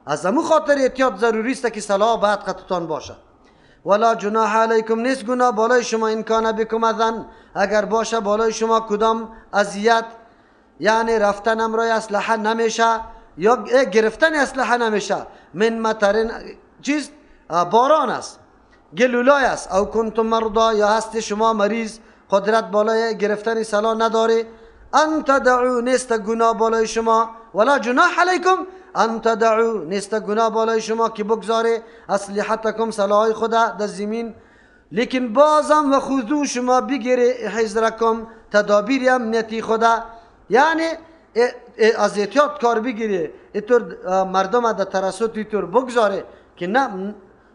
از همون خاطر احتیاط ضروری است که صلاح بعد خطتان باشه. ولا جناح علیکم، نیست گناه بالای شما، این کان بکم اذن، اگر باشه بالای شما کدام اذیت، یعنی رفتن امرای اسلحه نمیشه یا گرفتن اسلحه نمیشه، من مطرین چیز باران است، گلولای است، او کنتم مرضا، یا هست شما مریض قدرت بالای گرفتن سلاح نداره، ان تدعو، نیست گناه بالای شما، ولا جناح علیکم ان تدعو، نیست گناه بالای شما که بگذاره اسلحتکم، سلاح خدا در زمین، لیکن بازم و خودو شما بگیره حذرکم، تدابیر امنیتی خدا، یعنی از احتیاط کار بگیره، اینطور مردم در ترسط اینطور بگذاره که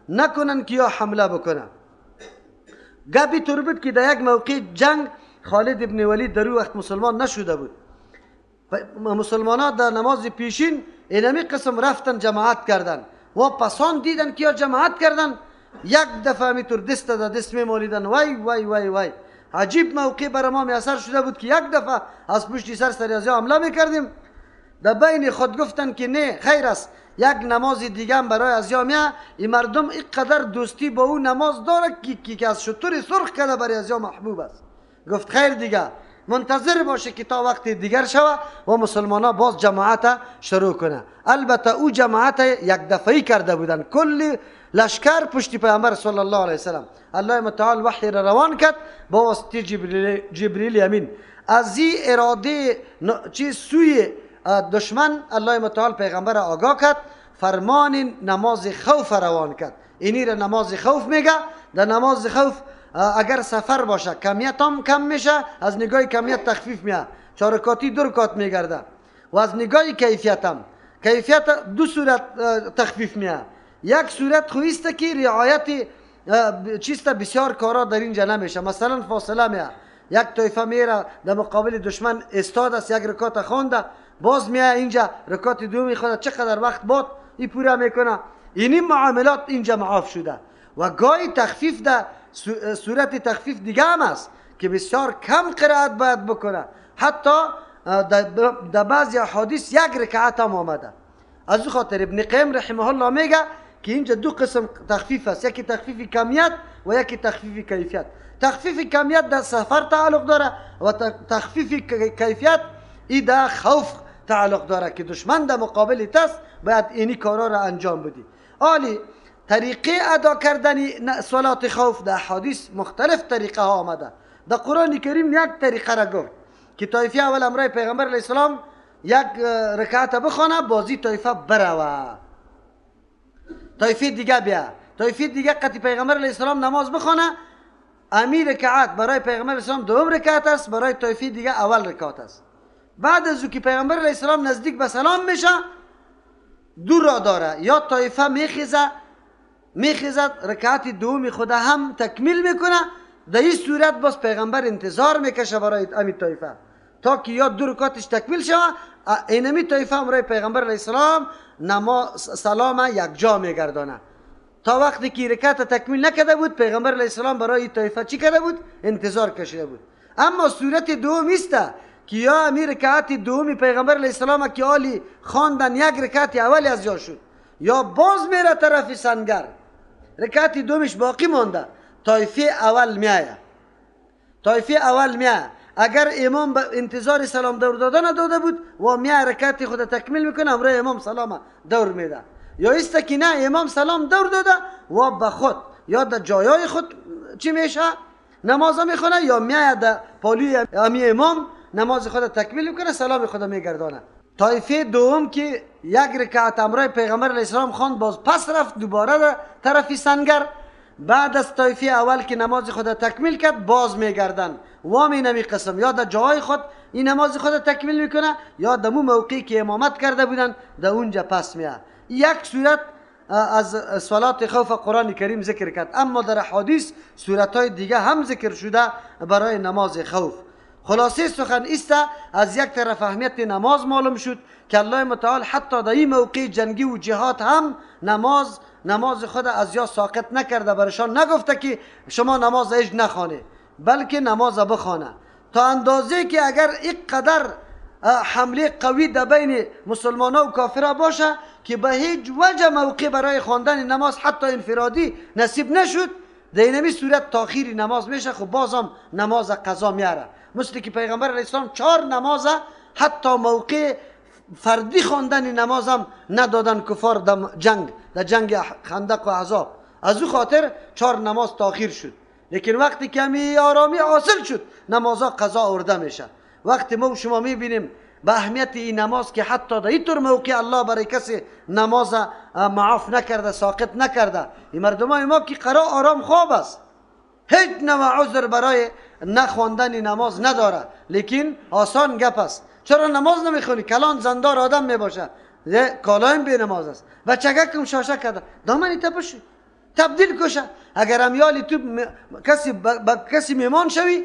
نکنن که یا حمله بکنن. گپی طور بود که در یک موقع جنگ خالد ابن ولید در اون وقت مسلمان نشده بود، مسلمان ها در نماز پیشین اینمی قسم رفتن جماعت کردن و پسان دیدن که یا جماعت کردن، یک دفعه میطور دست در دست میمالیدن، وای وای وای وای. عجیب موقع برای ما میاثر شده بود که یک دفعه از پشت سر سریازی حمله میکردیم، در بین خود گفتن که نه خیر است، یک نماز دیگه هم برای از یامیا، این مردم اینقدر دوستی با اون نماز داره که از شطور سرخ کرده برای از محبوب است. گفت خیر دیگه منتظر باشه که تا وقت دیگر شوه و مسلمان ها باز جماعت شروع کنه. البته او جماعت یک دفعی کرده بودن، کل لشکر پشت پیامبر صلی الله علیه وسلم. الله متعال وحی را روان کرد با واسطه جبریل امین، از این اراده چیز سوی دشمن الله متعال پیغمبر آگاه کرد، فرمان نماز خوف روان کرد. اینی را نماز خوف میگه. در نماز خوف اگر سفر باشه کمیت هم کم میشه، از نگاه کمیت تخفیف میاد، 4 رکاتی 2 رکات میگرده، و از نگاه کیفیت هم کیفیت 2 صورت تخفیف میاد. یک صورت خویسته که رعایت چیسته بسیار کارا در اینجا نمیشه، مثلا فاصله میاد، یک طایفه میره در مقابل دشمن استاد است، یک رکات خونده، باز میاد اینجا رکات دومی خونده، چقدر وقت بعد این پوره میکنه. اینی معاملات اینجا معاف شده. و گاهی تخفیف ده صورت تخفیف دیگه هم است که بسیار کم قرائت باید بکنه، حتی در بعضی احادیث 1 رکعت هم آمده. از او خاطر ابن قیم رحمه الله میگه که اینجا 2 قسم تخفیف است، یکی تخفیف کمیت و یکی تخفیف کیفیت. تخفیف کمیت در سفر تعلق داره و تخفیف کیفیت این در خوف تعلق داره که دشمن در مقابل تست باید اینی کارا را انجام بدی. عالی طریقه ادا کردن صلات خوف در حدیث مختلف طریقه ها آمده. در قرآن کریم یک طریقه را گفت که طایفه اول امرای پیغمبر علیه السلام 1 رکعت بخونه، بازی طایفه بروه، طایفه دیگه بیا، طایفه دیگه قطعی پیغمبر علیه السلام نماز بخونه، امیر رکعت برای پیغمبر علیه السلام 2 رکعت است، برای طایفه دیگه اول رکعت است. بعد از که پیغمبر علیه السلام نزدیک به سلام میشه 2 را داره، یا طایفه میخیزد رکعت دومی خود هم تکمیل میکنه، در این صورت باز پیغمبر انتظار میکشه برای امی طایفه تا که یا 2 رکعتش تکمیل شوه. اینمی طایفه امرای پیغمبر علیه السلام سلام یک جا میگردانه. تا وقتی که رکعت تکمیل نکرده بود پیغمبر علیه السلام برای این طایفه چی کرده بود؟ انتظار کشیده بود. اما صورت دوم است که یا امی رکعت دومی پیغمبر علیه السلام که آلی خواندن 1 رکعت اولی از جا شد، یا باز میره طرف سنگر رکعت دومش باقی مانده، طایفه اول میایه، طایفه اول میایه. اگر امام به انتظار سلام دور دادن داده بود و میایه رکعت خود تکمیل میکنه، امرای امام سلام دور میده. یا است که نه امام سلام دور داده و به خود یا در جایای خود چی میشه نماز میخونه، یا میایه در پالوی امی امام نماز خود تکمیل میکنه، سلام خود میگردانه. طایفه دوم که 1 رکعت امرای پیغمبر علیه السلام خواند، باز پس رفت دوباره در طرف سنگر. بعد از طایفه اول که نماز خود تکمیل کرد باز میگردن و نمی قسم یا در جای خود این نماز خود تکمیل میکنه، یا در مو موقعی که امامت کرده بودن در اونجا پس میاد. یک صورت از صلات خوف قرآن کریم ذکر کرد، اما در حدیث صورتهای دیگه هم ذکر شده برای نماز خوف. خلاصه سخن است از یک طرف اهمیت نماز معلوم شد که الله متعال حتی در این موقع جنگی و جهاد هم نماز خود از یا ساقط نکرده، برشان نگفته که شما نماز اج نخوانه، بلکه نماز بخوانه، تا اندازه که اگر یک قدر حمله قوی در بین مسلمان و کافرها باشه که به هیچ وجه موقع برای خواندن نماز حتی انفرادی نصیب نشد، در اینمی صورت تاخیر نماز میشه. خب بازم نماز قضا میاره، مثل که پیغمبر علیه السلام 4 نماز حتی موقع فردی خواندن نماز هم ندادن کفار در جنگ خندق و احزاب. از او خاطر 4 نماز تاخیر شد. لیکن وقتی کمی آرامی حاصل شد نمازها قضا آورده میشه. وقتی ما شما میبینیم به اهمیت این نماز که حتی در اینطور موقع الله برای کسی نماز معاف نکرده، ساقط نکرده. این مردمان ما که قرار آرام خواب است، هیچ نوع عذر برای نخواندن نماز نداره، لیکن آسان گپ است. چرا نماز نمیخونی؟ کلان زندار آدم میباشه، کالایم به نماز است. بچگکم شاشه کرده دامنی تپشی تبدیل کشه. اگر امیالی تو کسی میمان شوی،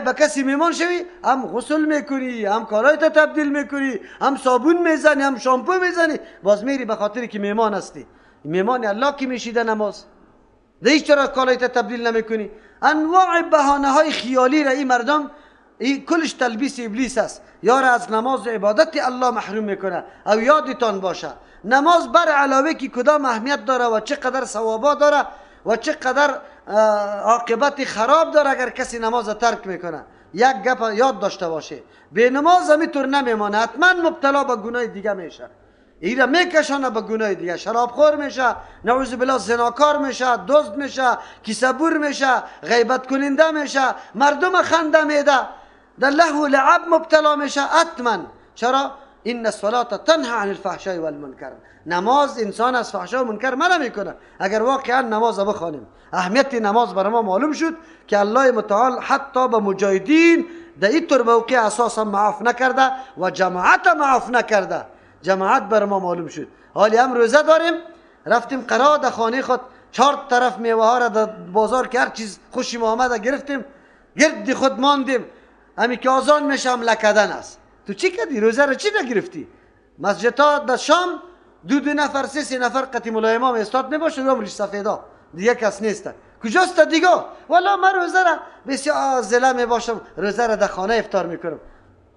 با کسی میمان شوی، هم غسل میکنی، هم کالایت تبدیل میکنی، هم صابون میزنی، هم شامپو میزنی، باز میری به خاطر که میمان هستی. میمان الله که میشیده نماز دیش چرا کالایت تبدیل نمیکنی؟ انواع بهانه های خیالی را این مردم، این کلش تلبیس ابلیس است. یار از نماز و عبادت الله محروم میکنه. او یادتان باشه نماز بر علاوه که کدام اهمیت داره و چقدر ثوابا داره و چقدر عاقبت خراب داره اگر کسی نماز ترک میکنه. یک گپ یاد داشته باشه، به نماز همینطور نمیمانه، حتما مبتلا به گناه دیگه میشه. ایرا میکشانه به گناه دیگه، شرابخور میشه، نعوذ بالله زناکار میشه، دزد میشه، کیسبور میشه، غیبت کننده میشه، مردم خنده میده، در لهو و لعب مبتلا میشه حتما. چرا؟ این الصلاة تنهى عن الفحشاء والمنکر. نماز انسان از فحشا و منکر منع میکنه. اگر واقعا نماز بخوانیم، اهمیت نماز برای ما معلوم شد که الله متعال حتی به مجاهدین در این طور موقع اساسا معاف نکرده و جماعت معاف نکرده. جماعت بر ما معلوم شد. حالی هم روزه داریم، رفتیم قرار در خانه خود 4 طرف میوه ها را در بازار که هر چیز خوشی آمده گرفتیم، گرد خود ماندیم. همی که آزان میشم لکدن است. تو چی کردی؟ روزه را چی نگرفتی؟ مسجد ها در شام 2 نفر 3 نفر قطیم الله امام استاد میباشه، رومش سفیدا دیگه کس نیست. کجاست دیگه؟ والا من روزه را بسیار زله میباشم، روزه را در خانه افطار میکنم.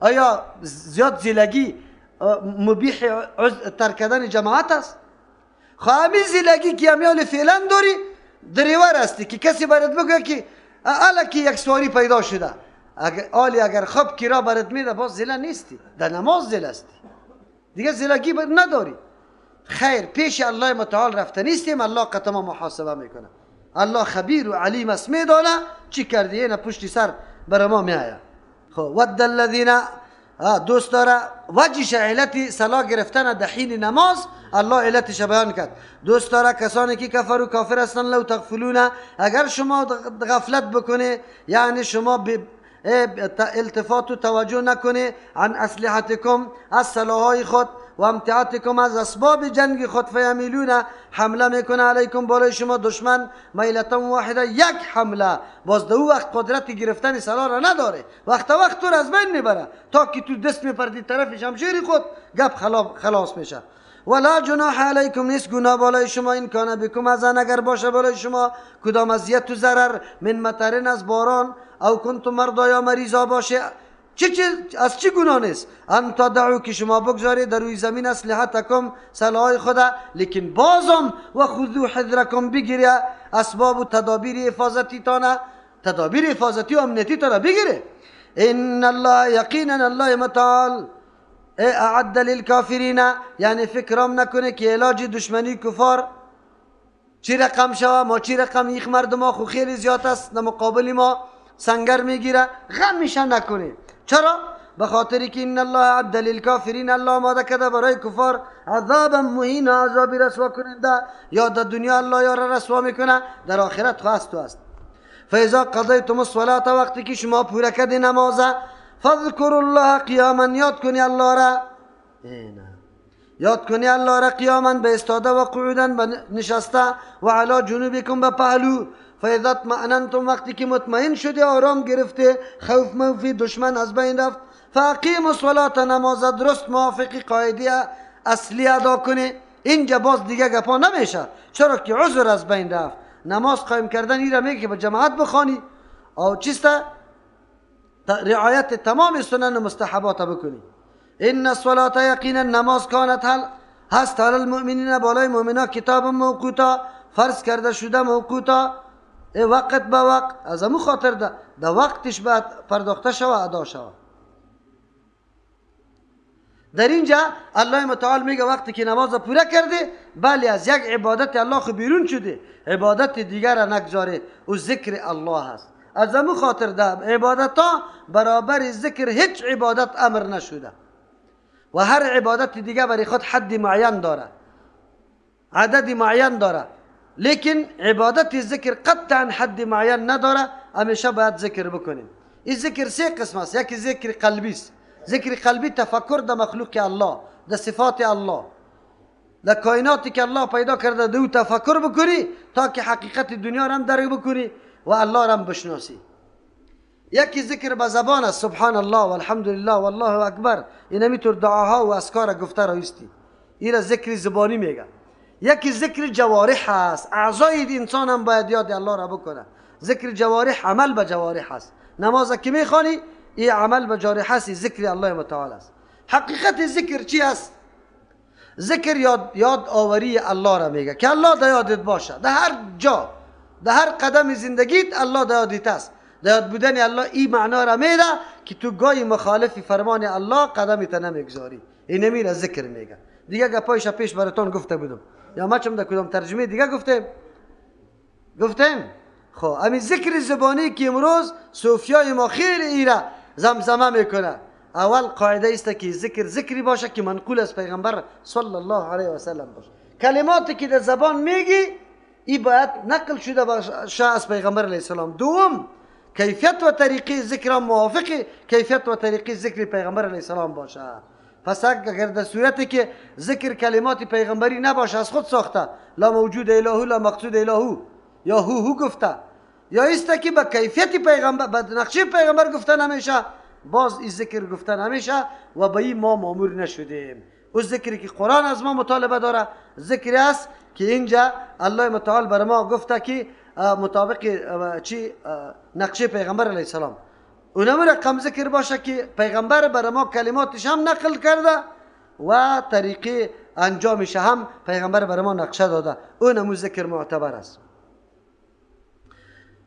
آیا زیاد زلگی مبیح ترک کردن جماعت است؟ خواهی زلگی که امیال فعلا داری دریور هستی که کسی برات بگه که الکی یک سواری پیدا شده، اگر خب کرا برات میده باز زله نیستی، در نماز زله هستی دیگه، زلگی نداری. خیر پیش الله متعال رفته نیستیم، الله قطعا محاسبه میکنه. الله خبیر و علیم است، میدانه چی کردی، اینه پشت سر برای ما میآید. خب ود الذین، دوست داره وجهش علت صلاح گرفتن در حین نماز، الله علتش بیان کرد. دوست داره کسانی که کفر و کافر هستن لو تغفلون، اگر شما غفلت بکنه، یعنی شما التفات و توجه نکنه عن اسلحتکم، از سلاحهای خود، و امتعاتکم، از اسباب جنگ خود، فیمیلون، حمله میکنه علیکم بالای شما دشمن، میلتا واحده، یک حمله. باز دو وقت قدرت گرفتن سلاح را نداره، وقت تو را از بین میبره تا که تو دست میپردی طرف شمشیر خود، گپ خلاص میشه. ولا جناح علیکم، نیست گناه بالای شما، این کان بکم ازن، اگر باشه بالای شما کدام اذیت و ضرر، من مطرن، از باران، او کنتم مرضا، یا مریضا باشه، از چی گناه نیست؟ انتا دعو که شما بگذارید در روی زمین اسلحتکم، سلاح خدا، لیکن بازم و خذو حذرکم، بگیره اسباب و تدابیر حفاظتی تانه، تدابیر حفاظتی و امنیتی تانه بگیره. ان الله، یقینا الله متعال، اعد للکافرین، یعنی فکرام نکنه که علاج دشمنی کفار چی رقم شوه، ما چی رقم، یک مردم ها خو خیلی زیاد است در مقابل ما سنگر میگیره، غم میشه نکنه. چرا؟ به خاطری که ان الله اعد للکافرین، الله آماده کرده برای کفار عذابا مهینا، عذابی رسوا کننده. یا در دنیا الله یارا رسوا میکنه، در آخرت خواست و است. فاذا قضیتم الصلاة، وقتی که شما پوره کردی نماز، فاذکروا الله قیاما، یاد کنی الله را، یاد کنی الله را قیاما، به استاده، و قعودا، به نشسته، و علی جنوبکم، به پهلو. فاذا اطمأننتم، وقتی که مطمئن شدی، آرام گرفته، خوف موفی دشمن از بین رفت، فاقیموا الصلاة، نماز درست موافق قاعده اصلی ادا کنی. اینجا باز دیگه گپا نمیشه، چرا که عذر از بین رفت. نماز قایم کردن ایرا میگه که به جماعت بخوانی، او چیسته رعایت تمام سنن و مستحبات بکنی. این الصلاة یقینا نماز کانت هست علی المؤمنین بالای مؤمنا کتاب موقوتا فرض کرده شده موقوتا وقت به وقت از امو خاطر ده وقتش باید پرداخته شوه ادا شوه. در اینجا الله متعال میگه وقتی که نماز پوره کرده بله از یک عبادت الله خو بیرون شده عبادت دیگر را نگذاره و ذکر الله هست. از امو خاطر ده عبادت ها برابر ذکر هیچ عبادت امر نشده و هر عبادت دیگه برای خود حد معین داره عدد معین داره لیکن عبادت ذکر قطعا حد معین نداره همیشه باید ذکر بکنیم. این ذکر سه قسم است. یکی ذکر قلبی است. ذکر قلبی تفکر در مخلوق الله در صفات الله در کائناتی که الله پیدا کرده دو تفکر بکنی تا که حقیقت دنیا را هم درک بکنی و الله را هم بشناسی. یکی ذکر به زبان است سبحان الله والحمدلله والله اکبر این طور دعاها و اذکار گفته رایستی این را ذکر زبانی میگه. یکی ذکر جوارح است اعضای انسان هم باید یاد الله را بکنه. ذکر جوارح عمل به جوارح است. نماز که میخوانی این عمل به جوارح است ذکر الله متعال است. حقیقت ذکر چی است؟ ذکر یاد آوری الله را میگه که الله در یادت باشه در هر جا در هر قدم زندگیت الله در یادت است. در یاد بودن الله این معنا را میده که تو گاهی مخالف فرمان الله قدمت نمیگذاری. این میره ذکر میگه. دیگه گپایش پیش براتون گفته بودم یا ما چم در کدام ترجمه دیگه گفتیم خب همین ذکر زبانی که امروز صوفیای ما خیلی ایره زمزمه میکنه. اول قاعده است که ذکری باشه که منقول از پیغمبر صلی الله علیه و سلم باشه. کلماتی که در زبان میگی این باید نقل شده باشه از پیغمبر علیه السلام. دوم کیفیت و طریقه ذکر موافق کیفیت و طریقه ذکر پیغمبر علیه السلام باشه. پس اگر در صورتی که ذکر کلمات پیغمبری نباشه از خود ساخته لا موجود الهو لا مقصود الهو یا هو گفته یا است که با کیفیت پیغمبر با نقشه پیغمبر گفته نمیشه باز این ذکر گفته نمیشه و به این ما مامور نشدیم. او ذکری که قرآن از ما مطالبه داره ذکری است که اینجا الله متعال بر ما گفته که مطابق چی نقشه پیغمبر علیه السلام اونم رقم ذکر باشه که پیغمبر بر ما کلماتش هم نقل کرده و طریقه انجامش هم پیغمبر بر ما نقشه داده. اونم ذکر معتبر است.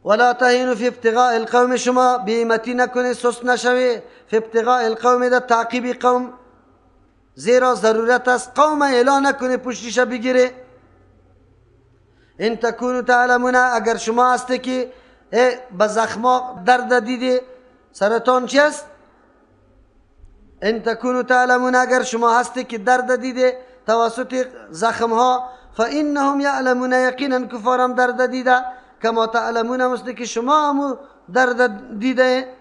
ولا تهینوا فی ابتغاء القوم شما بی‌همتی نکنید سست نشوید فی ابتغاء القوم در تعقیب قوم زیرا ضرورت است قوم اعلان نکنه پشتیش بگیره. ان تکونوا تعلمون اگر شما هستی که به زخما درد دیده سرطان چی است؟ ان تکونوا تعلمون اگر شما هستی که درد دیده توسط زخم ها فانهم یعلمون یقینا کفارم درد دیده کما تعلمون مثل که شما هم درد دیده.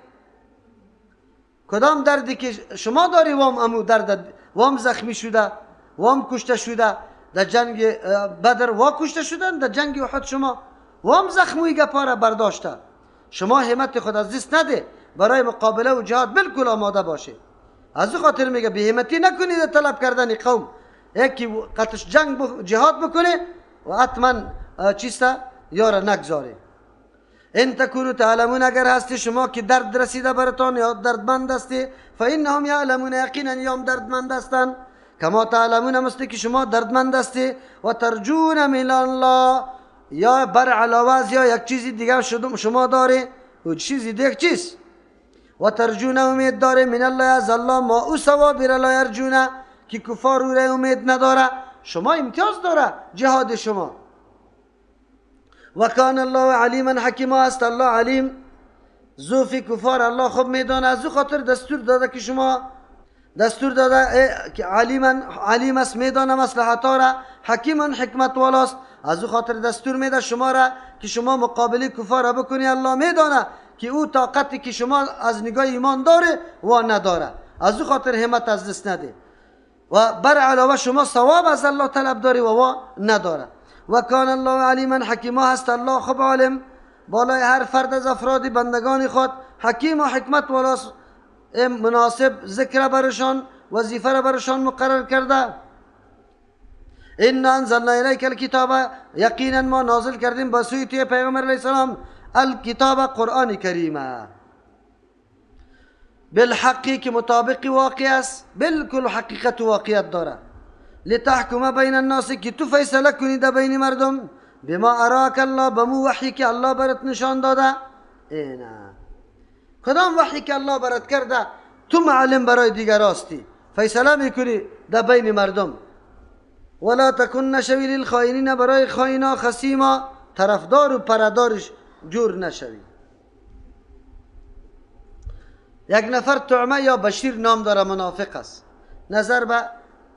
کدام دردی که شما داری وام امو درد وام زخمی شده وام کشته شده در جنگ بدر وا کشته شدن در جنگ احد شما وام زخمی گپاره برداشته. شما همت خود از دست نده برای مقابله و جهاد بالکل آماده باشه. از این خاطر میگه بی همتی نکنید طلب کردن قوم یکی قطش جنگ جهاد بکنه و حتما چیسته یارا نگذاره. ان تکونوا تعلمون اگر هستی شما که درد رسیده براتون یا دردمند هستی فانهم یعلمون یقینا یوم دردمند هستند کما تعلمون مثل که شما دردمند هستی و ترجون من الله یا بر علاوه از یا یک چیزی دیگه شما داره و چیزی دیگه چیز و ترجون امید داره من الله از الله ما او ثواب را یرجون که کفار او را امید نداره. شما امتیاز داره جهاد شما. و کان الله علیما حکیما است الله علیم زوفی کفار الله خوب میدانه. از او خاطر دستور داده که شما دستور داده که علیم است میدانه مصلحت‌ها را حکیم حکمت والاست. از او خاطر دستور میده شما را که شما مقابله کفار را بکنی. الله میدانه که او طاقتی که شما از نگاه ایمان داره و نداره. از او خاطر همت از دست نده و بر علاوه شما ثواب از الله طلب داری و نداره. و کان الله علیما حکیما هست الله خوب عالم بالای هر فرد از افراد بندگان خود حکیم و حکمت والاست مناسب ذکر برشان وظیفه را برشان مقرر کرده. ان انزلنا الیک الکتاب یقینا ما نازل کردیم به سوی تو پیغمبر علیه السلام الکتاب قرآن کریم بالحقی که مطابق واقع است، بالکل حقیقت و واقعیت داره. لتحکم بین الناس که تو فیصله کنی در بین مردم، بما اراک الله، بمو وحی که الله برات نشان داده. اینا کدام وحی که الله برات کرده تو معلم برای دیگر هستی، فیصله میکنی در بین مردم. ولا تکن شوی للخائنین، برای خائنا خصیما طرفدار و پردارش جور نشوی. یک نفر طعمه یا بشیر نام داره، منافق است. نظر به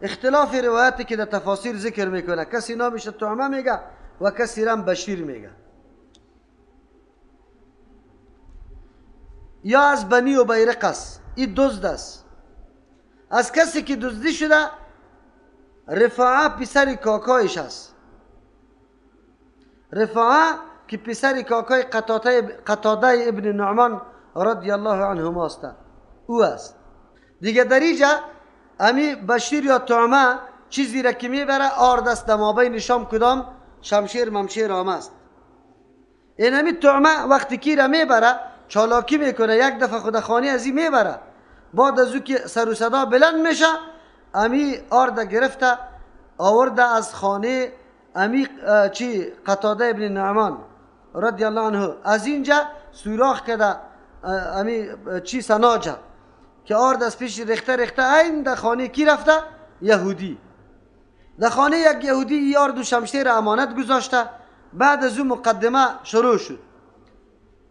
اختلاف روایتی که در تفاسیر ذکر میکنه، کسی نامش طعمه میگه و کسی رم بشیر میگه. یا از بنی و بیرق است، این دزد است. از کسی که دزدی شده رفاعه پسر کاکایش است. رفاعه که پسر کاکای قتاده ابن نعمان رضی الله عنهما است، او است. دیگه در اینجا امی بشیر یا طعمه چیزی را که میبره آرد است، در مابین شام کدام شمشیر ممشیر آم است. این امی طعمه وقتی کی را میبره چالاکی میکنه، یک دفعه خود خانه از این میبره، بعد از او که سر و صدا بلند میشه امی آرد گرفته آورده از خانه امی قتاده ابن نعمان رضی الله عنه، از اینجا سوراخ کرده امی سناجه که آرد از پیش ریخته این در خانه کی رفته؟ یهودی. در خانه یک یهودی ای آرد و شمشیر امانت گذاشته. بعد از اون مقدمه شروع شد.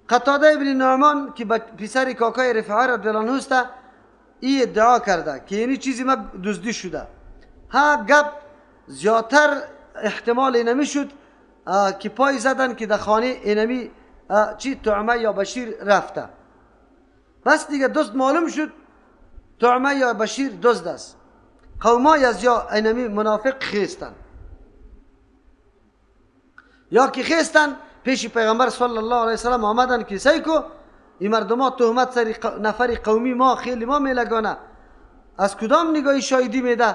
قتاده ابن نعمان که پسر کاکای رفاعه رضی الله عنه است، ای ادعا کرده که یعنی چیزی ما دزدی شده. ها گپ زیادتر احتمال اینمی شد که پای زدن که در خانه اینمی طعمه یا بشیر رفته. بس دیگه دزد معلوم شد طعمه یا بشیر دزد است. قومای از یا اینمی منافق خیستن، یا که خیستن پیش پیغمبر صلی الله علیه وسلم آمدن که سیکو این مردم تهمت سری نفر قومی ما خیلی ما میلگانه، از کدام نگاهی شاهدی میده؟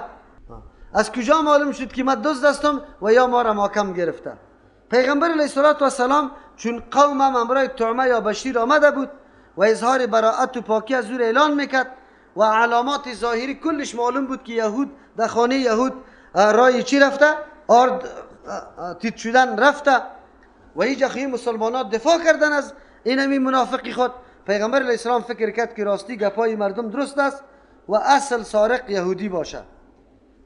از کجا معلوم شد که من دزد هستم و یا ما را محکم گرفته؟ پیغمبر علیه السلام چون قوم امرای طعمه یا بشیر آمده بود و اظهار براءت و پاکی از او اعلان میکرد و علامات ظاهری کلش معلوم بود که یهود در خانه یهود رای چی رفته؟ آرد تیت شدن رفته و اینجا خیلی مسلمانات دفاع کردن از اینمی منافقی خود. پیغمبر علیه السلام فکر کرد که راستی گپای مردم درست است و اصل سارق یهودی باشه.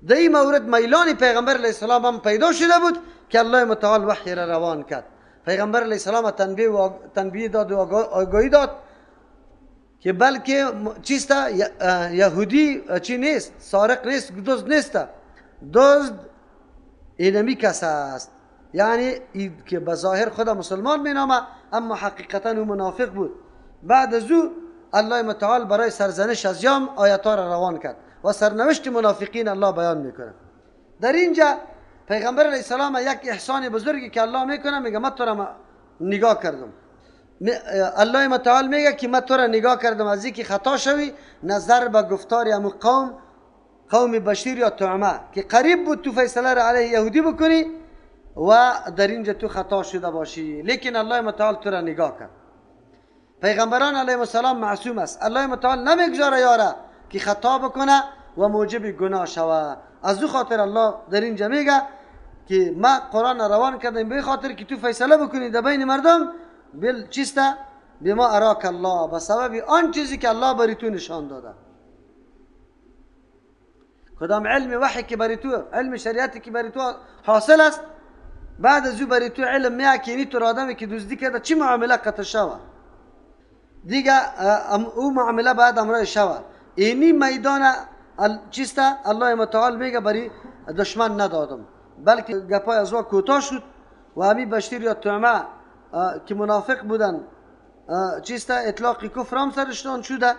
در این مورد میلان پیغمبر علیه السلام هم پیدا شده بود که الله متعال وحی را روان کرد. پیغمبر علیه السلام تنبیه داد و آگاهی داد که بلکه چیست یهودی چی نیست، سارق نیست، دزد نیست، دزد اینمی کس است، یعنی که بظاهر خود مسلمان مینامه اما حقیقتا او منافق بود. بعد از او الله متعال برای سرزنش از یام آیاتها را روان کرد و سرنوشت منافقین الله بیان میکنه. در اینجا پیغمبر علیه السلام یک احسان بزرگی که الله میکنه، میگه من تو را نگاه کردم. الله متعال میگه که من تو را نگاه کردم از اینکه خطا شوی نظر به گفتار همون قوم بشیر یا طعمه که قریب بود تو فیصله را علیه یهودی بکنی و در اینجا تو خطا شده باشی، لیکن الله متعال تو را نگاه کرد. پیغمبران علیه السلام معصوم است، الله متعال نمیگذاره یاره که خطا بکنه و موجب گناه شوه. از او خاطر الله در اینجا میگه که ما قرآن روان کردیم به خاطر که تو فیصله بکنی در بین مردم چیسته بما اراک الله، به سبب آن چیزی که الله بری تو نشان داده. کدام علم وحی که بری تو، علم شریعتی که بری تو حاصل است، بعد از او بری تو علم میاد که اینی تو آدمی که دزدی کرده چی معامله قطع شوه دیگه او معامله بعد امرای شوه. اینی میدان چیسته الله متعال میگه بری دشمن ندادم، بلکه گپای از وا کوتاه شد و همی بشیر یا طعمه که منافق بودن چیسته اطلاق کفر هم سرشتان شده.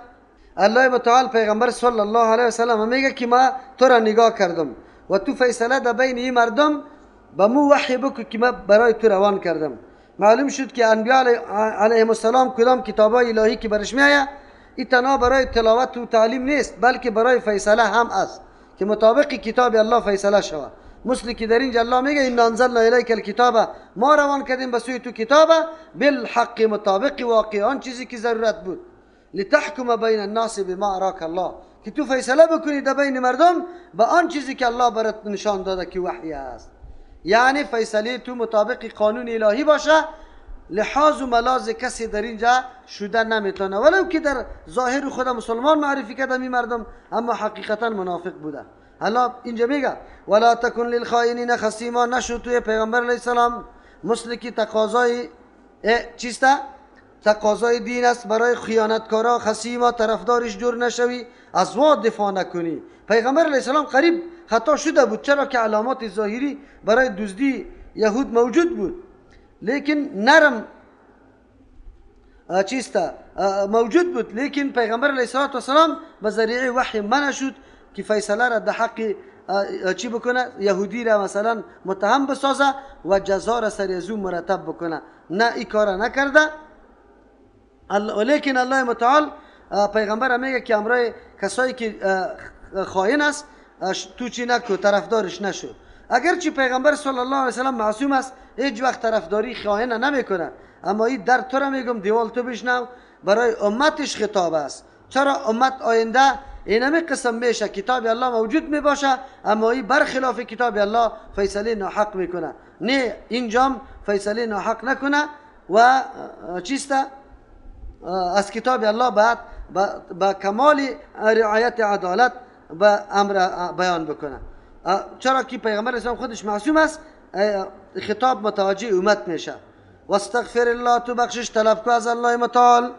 الله متعال پیغمبر صلی الله علیه وسلم میگه که ما تو را نگاه کردم و تو فیصله در بین این مردم به مو وحی بکو که ما برای تو روان کردم. معلوم شد که انبیاء علیهم السلام کدام کتابای الهی که برش میآید این تنها برای تلاوت و تعلیم نیست بلکه برای فیصله هم است که مطابق کتاب الله فیصله شود. مثل که در اینجا الله میگه ان انزلنا الیک الکتاب، ما روان کردیم به سوی تو کتاب بالحق، مطابق واقع آن چیزی که ضرورت بود. لتحکم بین الناس بما اراک الله، که تو فیصله بکنی در بین مردم با آن چیزی که الله برات نشان داده که وحی است. یعنی فیصله تو مطابق قانون الهی باشه، لحاظ و ملاز کسی در اینجا شده نمیتونه، ولو که در ظاهر خود مسلمان معرفی کرده می مردم، اما حقیقتا منافق بوده. حالا اینجا میگه ولا تکن للخائنین خصیما، نشو توی پیغمبر علیه السلام مثل که تقاضای چیسته، تقاضای دین است، برای خیانتکارا خصیما طرفدارش جور نشوی، از واد دفاع نکنی. پیغمبر علیه السلام قریب خطا شده بود، چرا که علامات ظاهری برای دزدی یهود موجود بود، لیکن نرم چیسته موجود بود، لیکن پیغمبر علیه السلام به ذریعه وحی منع شد که فیصله را در حق چی بکنه، یهودی را مثلا متهم بسازه و جزا را سر از او مرتب بکنه. نه این کار نکرده، لیکن الله متعال پیغمبر میگه که امرای کسایی که خائن است تو چی نکو، طرفدارش نشو. اگرچه پیغمبر صلی الله علیه وسلم معصوم است، هیچ وقت طرفداری خائن نمیکنه، اما این در تو را میگم دیوال تو بشنو، برای امتش خطاب است. چرا امت آینده اینمی قسم میشه کتاب الله موجود میباشه، اما این برخلاف کتاب الله فیصله ناحق میکنه. نه اینجام فیصله ناحق نکنه و چیسته از کتاب الله بعد با کمال رعایت عدالت به امر بیان بکنه. چرا که پیغمبر اسلام خودش معصوم است، خطاب متوجه امت میشه. واستغفر الله، تو بخشش طلب کو از الله متعال.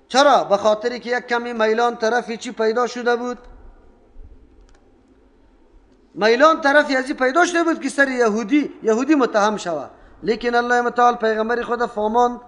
چرا؟ به خاطری که یک کمی میلان طرفی چی پیدا شده بود، میلان طرفی ازی پیدا شده بود که سر یهودی متهم شود، لیکن الله متعال پیغمبر خود فهماند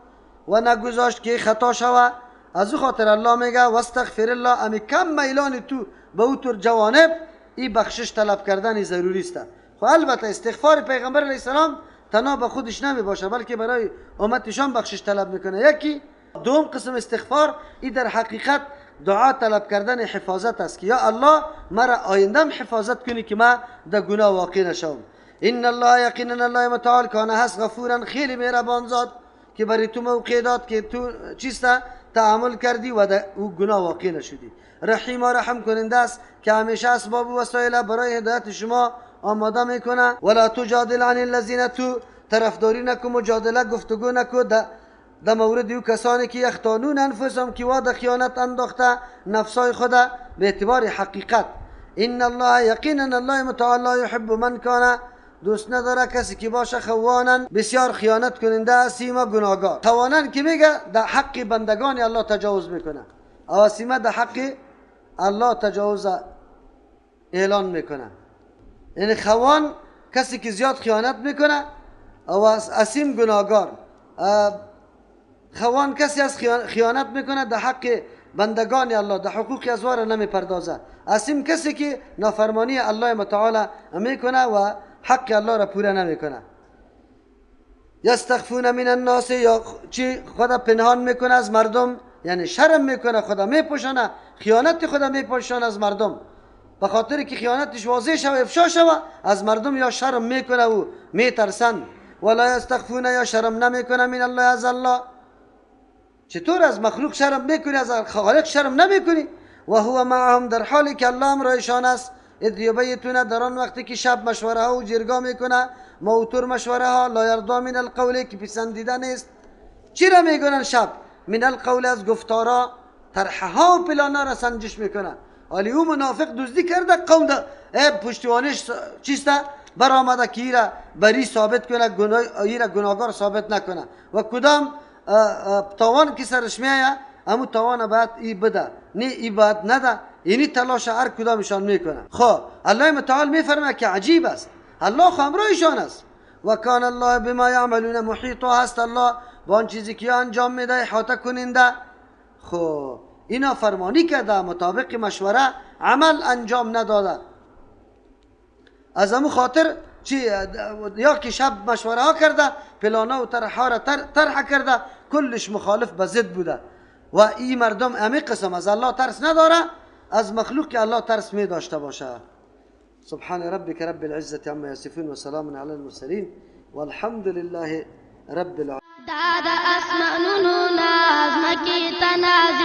و نگذاشت که خطا شود. از او خاطر الله میگه واستغفر الله، امی کم میلان تو به او طور جوانب این بخشش طلب کردن ضروری است. خب البته استغفار پیغمبر علیه السلام تنها به خودش نمی باشه، بلکه برای امتشان بخشش طلب میکنه. یکی دوم قسم استغفار این در حقیقت دعا طلب کردن حفاظت است که یا الله مرا آیندم حفاظت کنی که ما در گناه واقع نشوم. ان الله یقینا الله متعال کان هست غفورا، خیلی مهربان ذات که برای تو موقع داد که تو چیستا تعامل کردی و در او گناه واقع نشدی. رحیم و رحم کننده است که همیشه اسباب و وسایل برای هدایت شما آماده میکنه. ولا تجادل عن الذين، تو طرفداری نکو، مجادله گفتگو نکو در مورد او کسانی که یختانون انفسهم، که واد خیانت انداخته نفسای خود به اعتبار حقیقت. ان الله یقینا الله متعال لا يحب من کان، دوست نداره کسی که باشه خوانن بسیار خیانت کننده، اسیما گناهگار. خوانن که میگه در حق بندگان الله تجاوز میکنه، اسیما در حق الله تجاوز اعلان میکنه. یعنی خوان کسی که زیاد خیانت میکنه، و اسیم گناهگار. خوان کسی از خیانت میکنه در حق بندگان الله، در حقوق ازوار نمیپردازه. اسیم کسی که نافرمانی الله متعال میکنه و حق الله را پوره نمیکنه. یستخفون من الناس، یا چی خدا پنهان میکنه از مردم، یعنی شرم میکنه، خدا میپوشانه، خیانت خدا میپوشانه از مردم، به خاطر که خیانتش واضح شوه افشا شوه از مردم، یا شرم میکنه و میترسن. ولا یستخفون، یا شرم نمیکنه من الله از الله. چطور از مخلوق شرم میکنی، از خالق شرم نمیکنی؟ و هو معهم، در حالی که الله امرایشان است. اذ یبیتون، در آن وقتی که شب مشوره ها و جرگا میکنه، موتور مشوره ها، لا یرضا من القول، که پسندیده نیست. چی را میگنن شب؟ من القول، از گفتارا، طرحه ها و پلانا را سنجش میکنه. ولی او منافق دزدی کرده، قوم ده پشتیوانش چیسته برآمده که ایره بری ثابت کنه، ایره گناهگار ثابت نکنه. و کدام تاوان که سرش میایه، همون تاوان باید ای بده، نه ای باید نده. اینی تلاش هر کدامشان میکنه. خب الله متعال میفرمه که عجیب است، الله خامرایشان است. و کان الله بما یعملون محیطا، هست الله با آن چیزی که انجام میده احاطه کننده. خب اینا فرمانی کرده، مطابق مشوره عمل انجام نداده. از همون خاطر چی یا که شب مشوره ها کرده، پلانا و طرحها را طرح کرده، کلش مخالف به ضد بوده. و این مردم امی قسم از الله ترس نداره، از مخلوق که الله ترس می داشته باشه. سبحان ربك رب العزة عما يصفون وسلام على المرسلين والحمد لله رب العالمين. دا د اسمانونو نازمکې ته نازل